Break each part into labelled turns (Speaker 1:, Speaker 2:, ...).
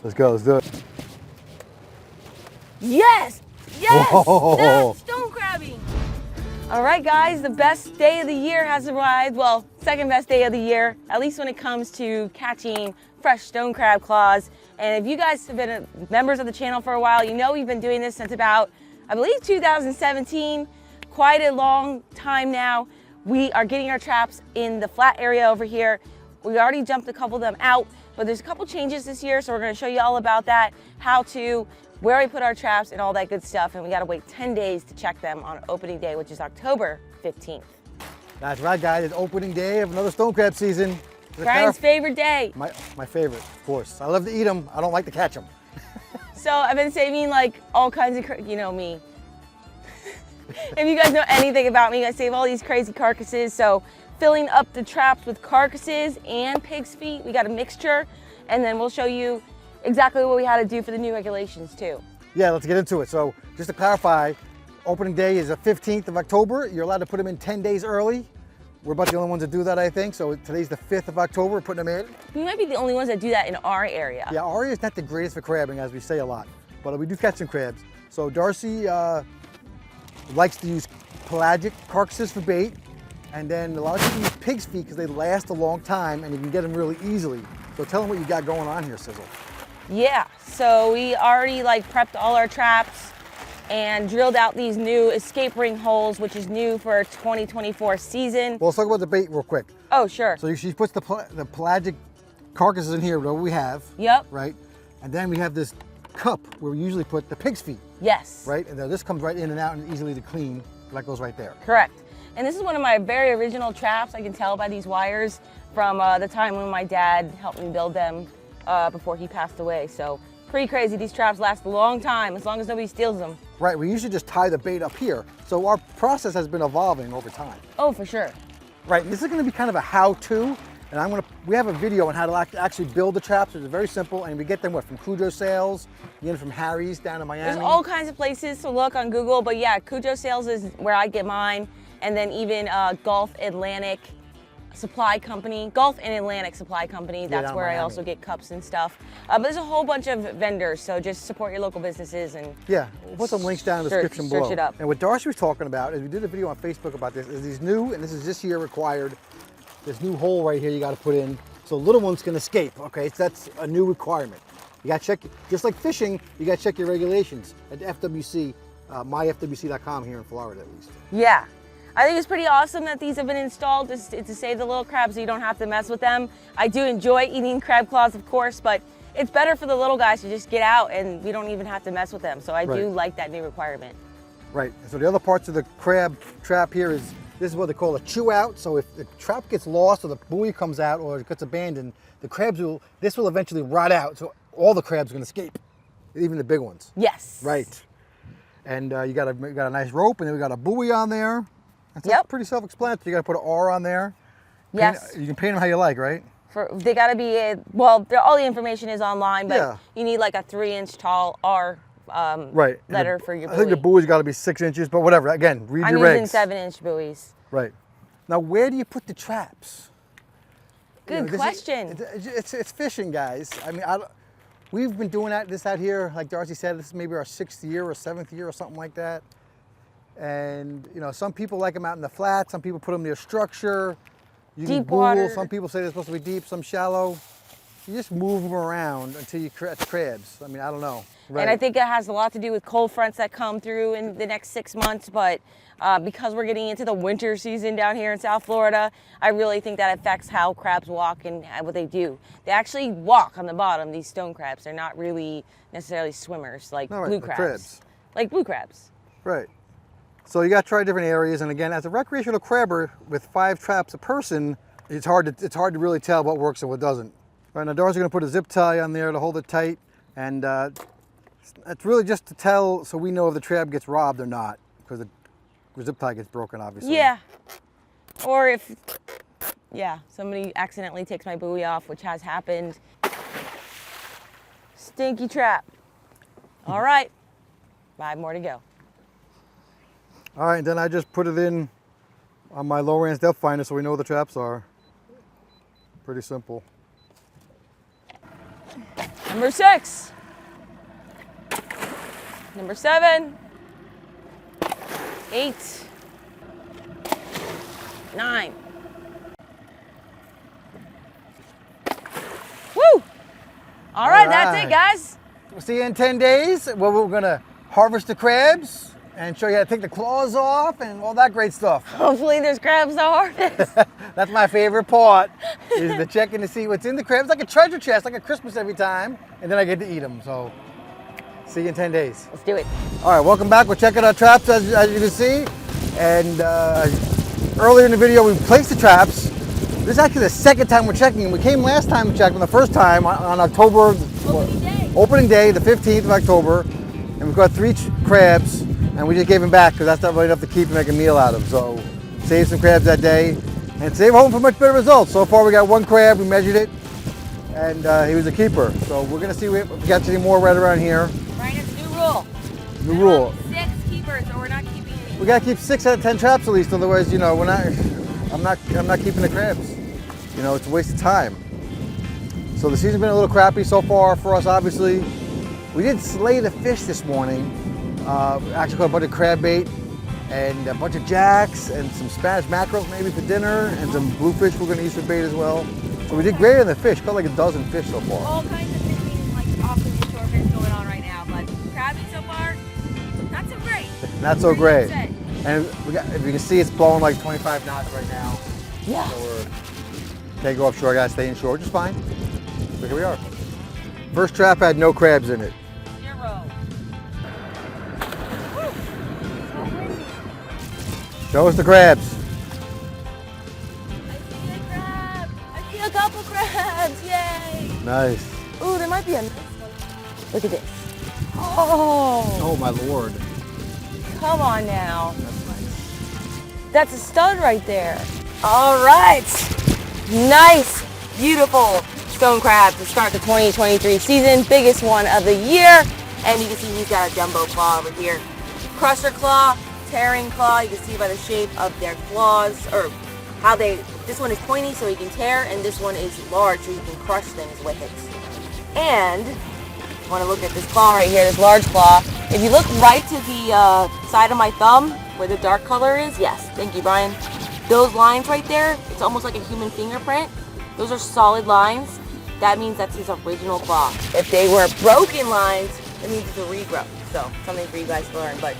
Speaker 1: Let's go, let's do it.
Speaker 2: Yes! Yes!
Speaker 1: Whoa.
Speaker 2: That's stone crabbing! All right, guys, the best day of the year has arrived. Well, second best day of the year, at least when it comes to catching fresh stone crab claws. And if you guys have been members of the channel for a while, you know we've been doing this since about, I believe, 2017. Quite a long time now. We are getting our traps in the flat area over here. We already jumped a couple of them out, but there's a couple changes this year, so we're gonna show you all about that, how to, where we put our traps and all that good stuff, and we gotta wait 10 days to check them on opening day, which is October 15th.
Speaker 1: That's right, guys. It's opening day of another stone crab season.
Speaker 2: Brian's favorite day.
Speaker 1: My favorite, of course. I love to eat them. I don't like to catch them.
Speaker 2: So I've been saving like all kinds of, you know me. If you guys know anything about me, I save all these crazy carcasses. So filling up the traps with carcasses and pig's feet. We got a mixture, and then we'll show you exactly what we had to do for the new regulations too.
Speaker 1: Yeah, let's get into it. So just to clarify, opening day is the 15th of October. You're allowed to put them in 10 days early. We're about the only ones that do that, I think. So today's the 5th of October, we're putting them in.
Speaker 2: We might be the only ones that do that in our area.
Speaker 1: Yeah, our area is not the greatest for crabbing, as we say a lot, but we do catch some crabs. So Darcy likes to use pelagic carcasses for bait, and then a lot of people use pig's feet because they last a long time and you can get them really easily. So tell them what you got going on here, Sizzle.
Speaker 2: Yeah, so we already prepped all our traps and drilled out these new escape ring holes, which is new for 2024 season.
Speaker 1: Well, let's talk about the bait real quick.
Speaker 2: Oh, sure.
Speaker 1: So she puts the pelagic carcasses in here, what we have.
Speaker 2: Yep.
Speaker 1: Right? And then we have this cup where we usually put the pig's feet.
Speaker 2: Yes.
Speaker 1: Right? And then this comes right in and out and easily to clean. That goes right there.
Speaker 2: Correct. And this is one of my very original traps. I can tell by these wires from the time when my dad helped me build them before he passed away. So pretty crazy. These traps last a long time, as long as nobody steals them.
Speaker 1: Right, we usually just tie the bait up here. So our process has been evolving over time.
Speaker 2: Oh, for sure.
Speaker 1: Right, and this is gonna be kind of a how-to, and we have a video on how to actually build the traps, which is very simple, and we get them, from Cujo Sales, you get them from Harry's down in Miami.
Speaker 2: There's all kinds of places to look on Google, but yeah, Cujo Sales is where I get mine, and then even Gulf and Atlantic Supply Company, that's where I also get cups and stuff. But there's a whole bunch of vendors, so just support your local businesses and
Speaker 1: yeah, we'll put some links down in the description below.
Speaker 2: Search it up.
Speaker 1: And what Darcy was talking about is we did a video on Facebook about this, is these new, and this is this year required, this new hole right here you got to put in so little ones can escape, okay? So that's a new requirement. You got to check, just like fishing, you got to check your regulations at FWC, myfwc.com here in Florida at least.
Speaker 2: Yeah. I think it's pretty awesome that these have been installed to save the little crabs so you don't have to mess with them. I do enjoy eating crab claws, of course, but it's better for the little guys to just get out and we don't even have to mess with them. So I do like that new requirement.
Speaker 1: Right, so the other parts of the crab trap here is, this is what they call a chew out. So if the trap gets lost or the buoy comes out or it gets abandoned, the crabs this will eventually rot out. So all the crabs are gonna escape, even the big ones.
Speaker 2: Yes.
Speaker 1: Right. And you got a nice rope, and then we got a buoy on there. That's pretty self-explanatory. You got to put an R on there.
Speaker 2: Yes.
Speaker 1: You can paint them how you like, right?
Speaker 2: They got to be, well, all the information is online, but you need like a 3-inch tall R letter for your buoy.
Speaker 1: I think the buoy's got to be 6 inches, but whatever. Again, read your regs.
Speaker 2: I'm using 7-inch buoys.
Speaker 1: Right. Now, where do you put the traps?
Speaker 2: Good question.
Speaker 1: It's fishing, guys. I mean, we've been doing this out here, like Darcy said, this is maybe our 6th year or 7th year or something like that. And some people like them out in the flat, some people put them near structure. You
Speaker 2: deep
Speaker 1: can
Speaker 2: water.
Speaker 1: Google, some people say they're supposed to be deep, some shallow. You just move them around until you catch crabs. I mean, I don't know. Right.
Speaker 2: And I think it has a lot to do with cold fronts that come through in the next 6 months, but because we're getting into the winter season down here in South Florida, I really think that affects how crabs walk and what they do. They actually walk on the bottom, these stone crabs. They're not really necessarily swimmers like blue crabs. Like blue crabs.
Speaker 1: Right. So you got to try different areas, and again, as a recreational crabber with 5 traps a person, it's hard to really tell what works and what doesn't. All right, now Darcy's going to put a zip tie on there to hold it tight, and it's really just to tell so we know if the trap gets robbed or not, because the zip tie gets broken, obviously.
Speaker 2: Yeah. Or if, somebody accidentally takes my buoy off, which has happened. Stinky trap. All right, 5 more to go.
Speaker 1: All right, then I just put it in on my low range depth finder so we know where the traps are. Pretty simple.
Speaker 2: Number 6. Number 7. 8. 9. Woo! All right, that's it, guys.
Speaker 1: We'll see you in 10 days. Well, we're gonna harvest the crabs and show you how to take the claws off and all that great stuff.
Speaker 2: Hopefully there's crabs to harvest.
Speaker 1: That's my favorite part, is the checking to see what's in the crabs. Like a treasure chest, like a Christmas every time, and then I get to eat them. So, see you in 10 days.
Speaker 2: Let's do it.
Speaker 1: All right, welcome back. We're checking our traps, as you can see. And earlier in the video, we placed the traps. This is actually the second time we're checking them. We came last time and checked them the first time on October, opening day, the 15th of October. And we've got 3 crabs, and we just gave them back because that's not really enough to keep and make a meal out of. So, saved some crabs that day. And save home for much better results. So far we got 1 crab, we measured it, and he was a keeper. So we're gonna see if we got any more right around here.
Speaker 2: Brian, it's a new rule.
Speaker 1: New rule.
Speaker 2: 6 keepers, or we're not keeping any.
Speaker 1: We gotta keep 6 out of 10 traps at least, otherwise, you know, I'm not keeping the crabs. You know, it's a waste of time. So the season's been a little crappy so far for us, obviously. We did slay the fish this morning. Actually caught a bunch of crab bait and a bunch of jacks and some Spanish mackerel maybe for dinner and some bluefish we're gonna use for bait as well. So we did great on the fish, caught like a dozen fish so far.
Speaker 2: All kinds of fishing, like off the shore fish going on right now, but crabbing so far, not so great.
Speaker 1: Not so great. And we got, if you can see, it's blowing like 25 knots right now.
Speaker 2: Yeah.
Speaker 1: So can't go offshore, gotta stay inshore, which is fine. But here we are. First trap had no crabs in it.
Speaker 2: 0.
Speaker 1: Show us the crabs.
Speaker 2: I see a crab. I see a couple crabs. Yay.
Speaker 1: Nice.
Speaker 2: Ooh, there might be a nice one. Look at this. Oh.
Speaker 1: Oh my Lord.
Speaker 2: Come on now.
Speaker 1: That's nice.
Speaker 2: That's a stud right there. All right. Nice, beautiful stone crab to start the 2023 season. Biggest one of the year. And you can see he's got a jumbo claw over here. Crusher claw, tearing claw. You can see by the shape of their claws, or how this one is pointy so he can tear, and this one is large so he can crush things with it. And I want to look at this claw right here, this large claw. If you look right to the side of my thumb where the dark color is, yes, thank you, Brian. Those lines right there, it's almost like a human fingerprint. Those are solid lines. That means that's his original claw. If they were broken lines, it means it's a regrowth. So something for you guys to learn. But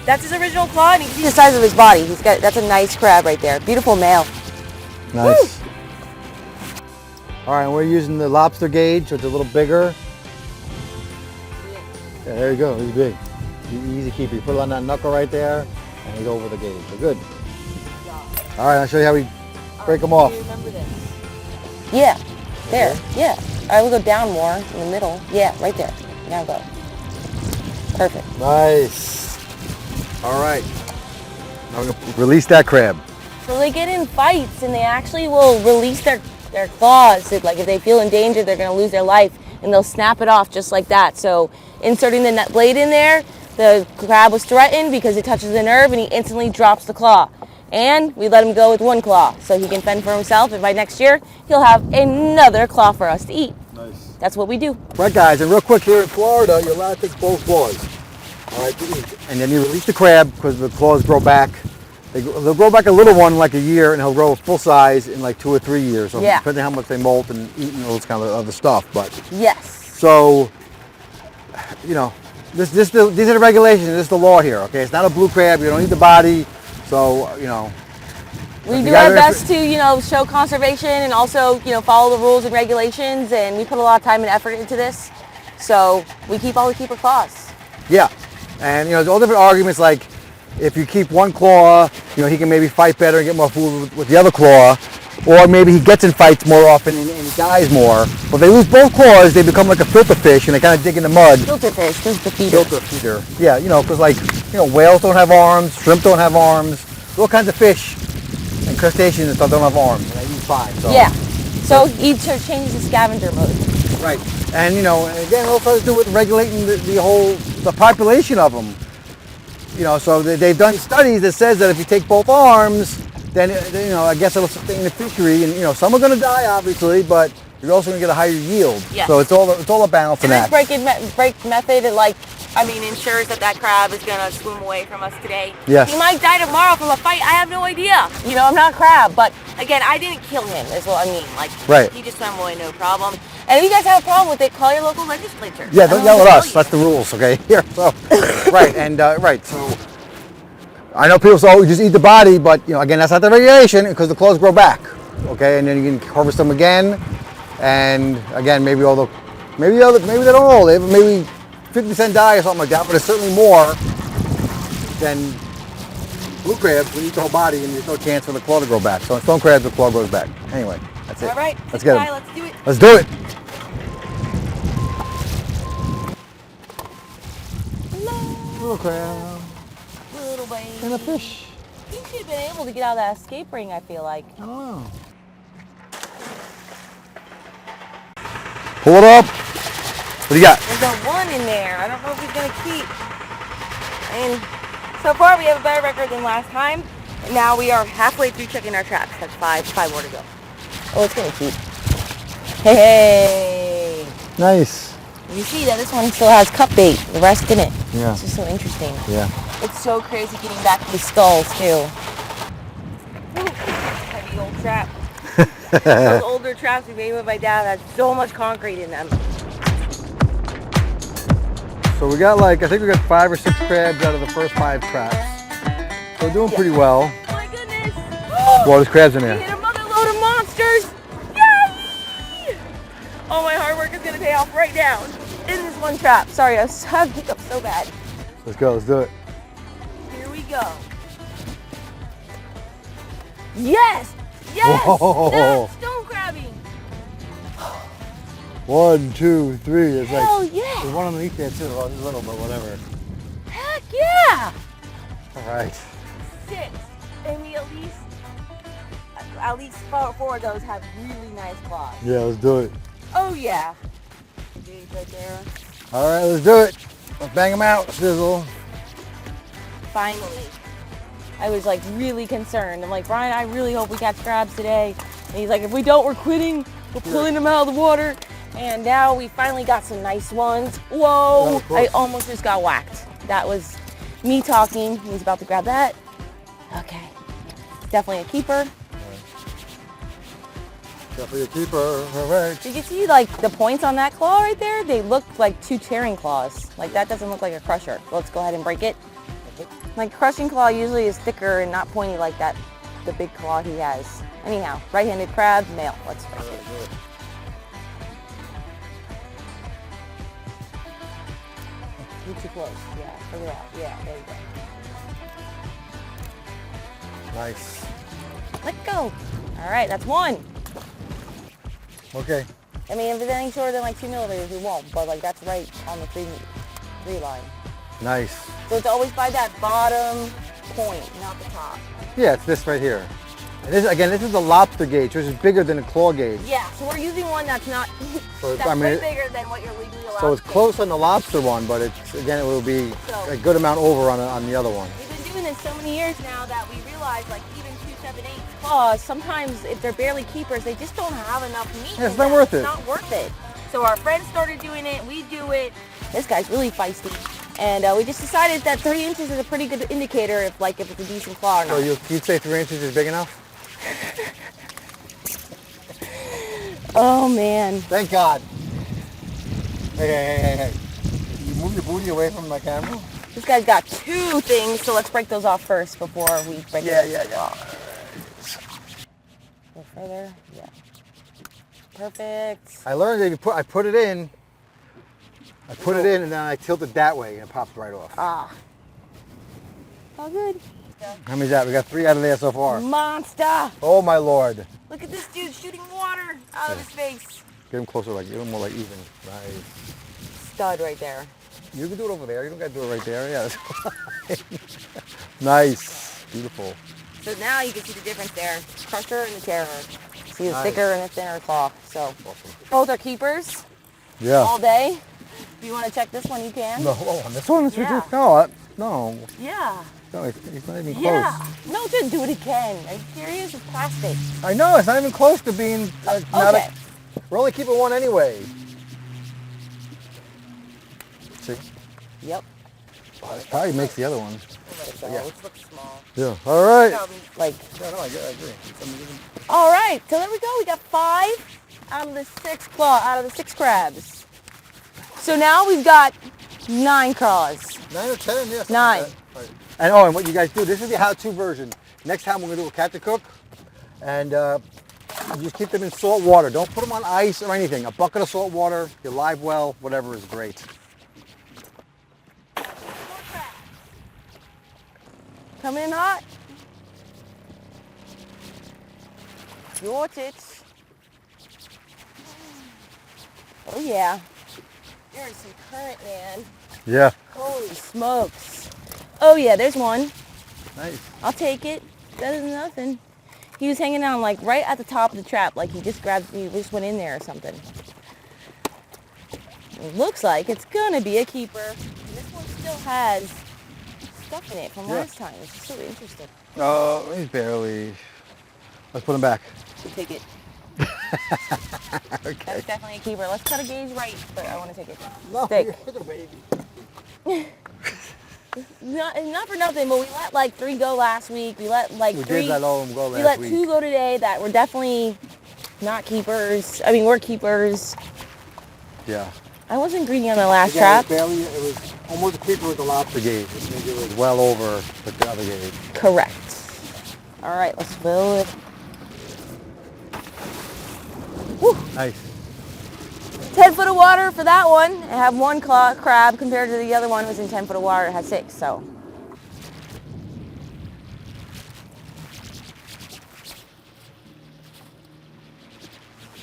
Speaker 2: that's his original claw, and you can see the size of his body. That's a nice crab right there. Beautiful male.
Speaker 1: Nice. Woo! All right, we're using the lobster gauge, so it's a little bigger. Yeah, there you go, he's big. Easy keeper. You put it on that knuckle right there, and he's over the gauge. So good. All right, I'll show you how we break them off.
Speaker 2: Do you remember this? Yeah, there, yeah. All right, we'll go down more in the middle. Yeah, right there. Now go. Perfect.
Speaker 1: Nice. All right. Now we're gonna release that crab.
Speaker 2: So they get in fights, and they actually will release their claws. Like if they feel in danger, they're gonna lose their life, and they'll snap it off just like that. So inserting the net blade in there, the crab was threatened because it touches the nerve, and he instantly drops the claw. And we let him go with 1 claw so he can fend for himself, and by next year he'll have another claw for us to eat. Nice. That's what we do.
Speaker 1: Right, guys, and real quick, here in Florida, you're allowed to take both claws. All right, and then you release the crab because the claws grow back. They'll grow back a little one in like a year, and he'll grow full size in like 2 or 3 years. So
Speaker 2: yeah.
Speaker 1: Depending on how much they molt and eat and all this kind of other stuff. But
Speaker 2: yes.
Speaker 1: So, you know, these are the regulations. This is the law here. Okay, it's not a blue crab. You don't eat the body. So, you know.
Speaker 2: We do our best to, you know, show conservation and also, you know, follow the rules and regulations, and we put a lot of time and effort into this. So we keep all the keeper claws. Yeah.
Speaker 1: And, you know, there's all different arguments, like if you keep 1 claw, you know, he can maybe fight better and get more food with the other claw. Or maybe he gets in fights more often and he dies more. But if they lose both claws, they become like a filter fish and they kind of dig in the mud.
Speaker 2: Filter fish, filter feeder.
Speaker 1: Filter feeder. Yeah, you know, because like, you know, whales don't have arms, shrimp don't have arms, all kinds of fish and crustaceans and stuff don't have arms. And they eat fine. So.
Speaker 2: Yeah. So each changes the scavenger mode.
Speaker 1: Right. And, you know, again, it also has to do with regulating the population of them. You know, so they've done studies that says that if you take both arms, then, you know, I guess it'll sustain the fishery. And, you know, some are going to die, obviously, but you're also going to get a higher yield.
Speaker 2: Yes.
Speaker 1: So it's all a balance in
Speaker 2: And
Speaker 1: that.
Speaker 2: this break method, ensures that crab is gonna swim away from us today.
Speaker 1: Yes.
Speaker 2: He might die tomorrow from a fight. I have no idea. You know, I'm not crab, but again, I didn't kill him. Is what I mean.
Speaker 1: Right.
Speaker 2: He just swam away, no problem. And if you guys have a problem with it, call your local legislature.
Speaker 1: Yeah, don't yell at us. That's the rules, okay? Here, so right, and right, so I know people say, "Oh, you just eat the body," but you know, again, that's not the regulation because the claws grow back, okay? And then you can harvest them again, and again, maybe they don't all live, maybe 50% die or something like that, but it's certainly more than blue crabs when you eat the whole body and there's no chance for the claw to grow back. So in stone crabs, the claw grows back. Anyway, that's it.
Speaker 2: All right,
Speaker 1: let's get them.
Speaker 2: Let's do it.
Speaker 1: Let's do it. Little crab.
Speaker 2: Little baby.
Speaker 1: And a fish.
Speaker 2: He should have been able to get out of that escape ring, I feel like.
Speaker 1: I don't know. Pull it up. What do you got?
Speaker 2: There's a one in there. I don't know if he's going to keep. And so far we have a better record than last time. And now we are halfway through checking our traps. That's five more to go. Oh, it's going to keep. Hey.
Speaker 1: Nice.
Speaker 2: You see that this one still has cup bait. The rest didn't.
Speaker 1: Yeah.
Speaker 2: It's just so interesting.
Speaker 1: Yeah.
Speaker 2: It's so crazy getting back to the skulls too. Ooh, heavy old trap. Those older traps we made with my dad had so much concrete in them.
Speaker 1: So we got I think we got 5 or 6 crabs out of the first 5 traps. So we're doing pretty well.
Speaker 2: Oh my goodness.
Speaker 1: Well, there's crabs in
Speaker 2: We
Speaker 1: there.
Speaker 2: hit a mother load of monsters. Yay! All my hard work is gonna pay off right now in this one trap. Sorry, I have hiccups so bad.
Speaker 1: Let's go, let's do it.
Speaker 2: Here we go. Yes! Yes!
Speaker 1: Whoa.
Speaker 2: That's stone crabbing.
Speaker 1: 1, 2, 3. It's
Speaker 2: Hell
Speaker 1: like
Speaker 2: yeah!
Speaker 1: there's one underneath there too. Well, it's little, but whatever.
Speaker 2: Heck yeah!
Speaker 1: All right.
Speaker 2: 6. And we at least 4 of those have really nice claws.
Speaker 1: Yeah, let's do it.
Speaker 2: Oh yeah. Dude, right there.
Speaker 1: All right, let's do it. Let's bang them out, Sizzle.
Speaker 2: Finally. I was really concerned. I'm like, Brian, I really hope we catch crabs today. And he's like, if we don't, we're quitting. We're pulling them out of the water. And now we finally got some nice ones. Whoa, I almost just got whacked. That was me talking. He's about to grab that. Okay, definitely a keeper.
Speaker 1: Definitely a keeper, all right.
Speaker 2: You can see the points on that claw right there. They look like 2 tearing claws. That doesn't look like a crusher. Let's go ahead and break it. Crushing claw usually is thicker and not pointy like that, the big claw he has. Anyhow, right-handed crab, male. Let's break it. You're too close. Yeah, further out. Yeah, there you go.
Speaker 1: Nice.
Speaker 2: Let go. All right, that's 1.
Speaker 1: Okay.
Speaker 2: I mean, if it's anything shorter than 2 millimeters, we won't. But that's right on the 3 line.
Speaker 1: Nice.
Speaker 2: So it's always by that bottom point, not the top.
Speaker 1: Yeah, it's this right here. And this is the lobster gauge, which is bigger than a claw gauge.
Speaker 2: Yeah, so we're using one that's not
Speaker 1: So
Speaker 2: that's way bigger than what you're legally allowed.
Speaker 1: So it's
Speaker 2: to
Speaker 1: close on the lobster one, but it will be a good amount over on the other one.
Speaker 2: We've been doing this so many years now that we realize even 2, 7, 8 claws, sometimes if they're barely keepers, they just don't have enough meat.
Speaker 1: Yeah, it's not worth it.
Speaker 2: It's not worth it. So our friends started doing it, we do it. This guy's really feisty. And we just decided that 3 inches is a pretty good indicator if it's a decent claw or not.
Speaker 1: So you'd say 3 inches is big enough?
Speaker 2: Oh man.
Speaker 1: Thank God. Hey. You move your booty away from my camera?
Speaker 2: This guy's got 2 things, so let's break those off first before we break it.
Speaker 1: Yeah.
Speaker 2: Go further. Yeah. Perfect.
Speaker 1: I learned that I put it in, and then I tilt it that way, and it pops right off.
Speaker 2: Ah. All good.
Speaker 1: How many's that? We got 3 out of there so far.
Speaker 2: Monster!
Speaker 1: Oh my Lord.
Speaker 2: Look at this dude shooting water out of his face.
Speaker 1: Get him closer, get him more even. Nice.
Speaker 2: Stud right there.
Speaker 1: You can do it over there. You don't got to do it right there. Yeah. That's fine. Nice. Beautiful.
Speaker 2: So now you can see the difference there. Crusher and the terror. See the thicker and the thinner claw. So
Speaker 1: awesome.
Speaker 2: Both are keepers.
Speaker 1: Yeah.
Speaker 2: All day. If you want to check this one, you can.
Speaker 1: No, on this one?
Speaker 2: Yeah.
Speaker 1: No.
Speaker 2: Yeah.
Speaker 1: No, it's not even close.
Speaker 2: Yeah. No, just do it again. Are you serious? It's plastic.
Speaker 1: I know, it's not even close to being
Speaker 2: Okay.
Speaker 1: We're only keeping one anyway. See?
Speaker 2: Yep.
Speaker 1: Oh, it probably makes the other one.
Speaker 2: Yeah. It looks small.
Speaker 1: Yeah. All right.
Speaker 2: Like.
Speaker 1: Yeah, no, I agree.
Speaker 2: All right. So there we go. We got 5 out of the 6 out of the 6 crabs. So now we've got 9 crawls.
Speaker 1: 9 or 10, yes.
Speaker 2: 9.
Speaker 1: Like right. And what you guys do, this is the how-to version. Next time we're gonna do a catch and cook, and you just keep them in salt water. Don't put them on ice or anything. A bucket of salt water, your live well, whatever is great.
Speaker 2: Coming in hot. You watch it. Oh yeah. There's some current, man.
Speaker 1: Yeah.
Speaker 2: Holy smokes. Oh yeah, there's one.
Speaker 1: Nice.
Speaker 2: I'll take it. Better than nothing. He was hanging on like right at the top of the trap, like he just went in there or something. It looks like it's gonna be a keeper. And this one still has stuff in it from last time, which is so interesting.
Speaker 1: Oh, he's barely. Let's put him back.
Speaker 2: We'll take it.
Speaker 1: Okay.
Speaker 2: That's definitely a keeper. Let's cut a gauge right, but I want to take it.
Speaker 1: No,
Speaker 2: Stick.
Speaker 1: you're a baby.
Speaker 2: Not for nothing, but we let like 3 go last week. We let like 3.
Speaker 1: Did let all of them go last
Speaker 2: we let
Speaker 1: week.
Speaker 2: 2 go today that were definitely not keepers. I mean, we're keepers.
Speaker 1: Yeah.
Speaker 2: I wasn't greedy on the last
Speaker 1: Again,
Speaker 2: trap.
Speaker 1: it was almost a keeper with the lobster gauge. I think it was well over the other gauge.
Speaker 2: Correct. All right, let's fill it. Woo.
Speaker 1: Nice.
Speaker 2: 10 foot of water for that one. I have 1 crab compared to the other one who was in 10 foot of water. It had 6, so.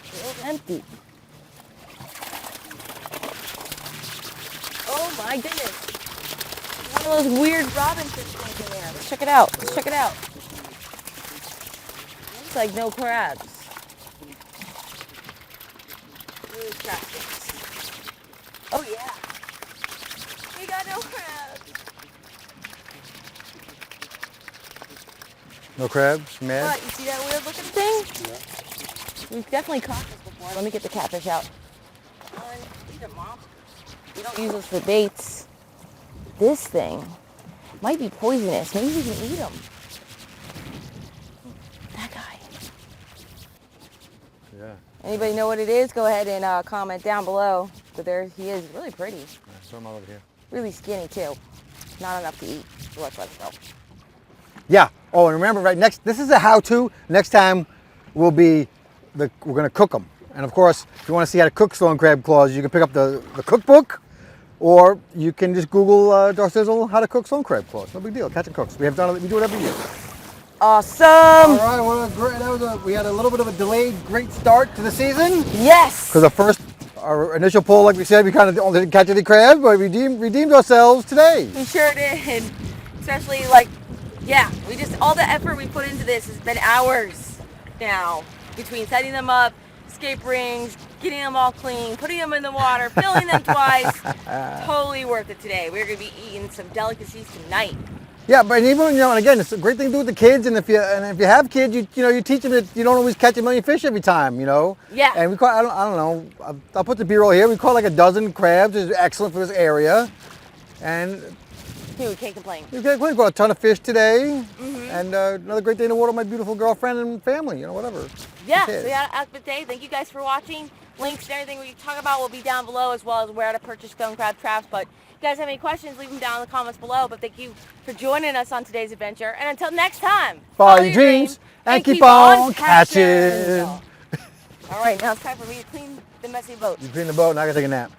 Speaker 2: It's empty. Oh my goodness. One of those weird robin fish things in there. Let's check it out. Let's check it out. Looks like no crabs. Oh yeah. We got no crabs.
Speaker 1: No crabs? Mad?
Speaker 2: What? You see that weird looking thing? Yeah. We've definitely caught this before. Let me get the catfish out. These are monsters. We don't use those for baits. This thing might be poisonous. Maybe we can eat them. That guy.
Speaker 1: Yeah.
Speaker 2: Anybody know what it is? Go ahead and comment down below. But there he is, really pretty.
Speaker 1: Yeah, throw him over here.
Speaker 2: Really skinny too. Not enough to eat. So let's let it go.
Speaker 1: Yeah. Oh, and remember, this is a how-to. Next time we're gonna cook them. And of course, if you want to see how to cook stone crab claws, you can pick up the cookbook, or you can just Google Darcizzle how to cook stone crab claws. No big deal. Catch and cooks. We do it every year.
Speaker 2: Awesome.
Speaker 1: All right. We had a little bit of a delayed great start to the season.
Speaker 2: Yes.
Speaker 1: Because our initial pull, like we said, we kind of didn't catch any crabs, but we redeemed ourselves today.
Speaker 2: We sure did. Especially all the effort we put into this has been hours now, between setting them up, escape rings, getting them all clean, putting them in the water, filling them twice. Totally worth it today. We're gonna be eating some delicacies tonight.
Speaker 1: Yeah, but even and again, it's a great thing to do with the kids. And if you have kids, you teach them that you don't always catch a million fish every time.
Speaker 2: Yeah.
Speaker 1: And we caught, I don't know. I'll put the B-roll here. We caught like a dozen crabs. It's excellent for this area. And
Speaker 2: Dude, we can't complain.
Speaker 1: we caught a ton of fish today. And another great day in the water with my beautiful girlfriend and family. Whatever.
Speaker 2: Yeah. So yeah, have a good day. Thank you guys for watching. Links and everything we talk about will be down below, as well as where to purchase stone crab traps. But if you guys have any questions, leave them down in the comments below. But thank you for joining us on today's adventure. And until next time,
Speaker 1: follow your dreams and keep on catching.
Speaker 2: All right, now it's time for me to clean the messy boat.
Speaker 1: You clean the boat and I gotta take a nap.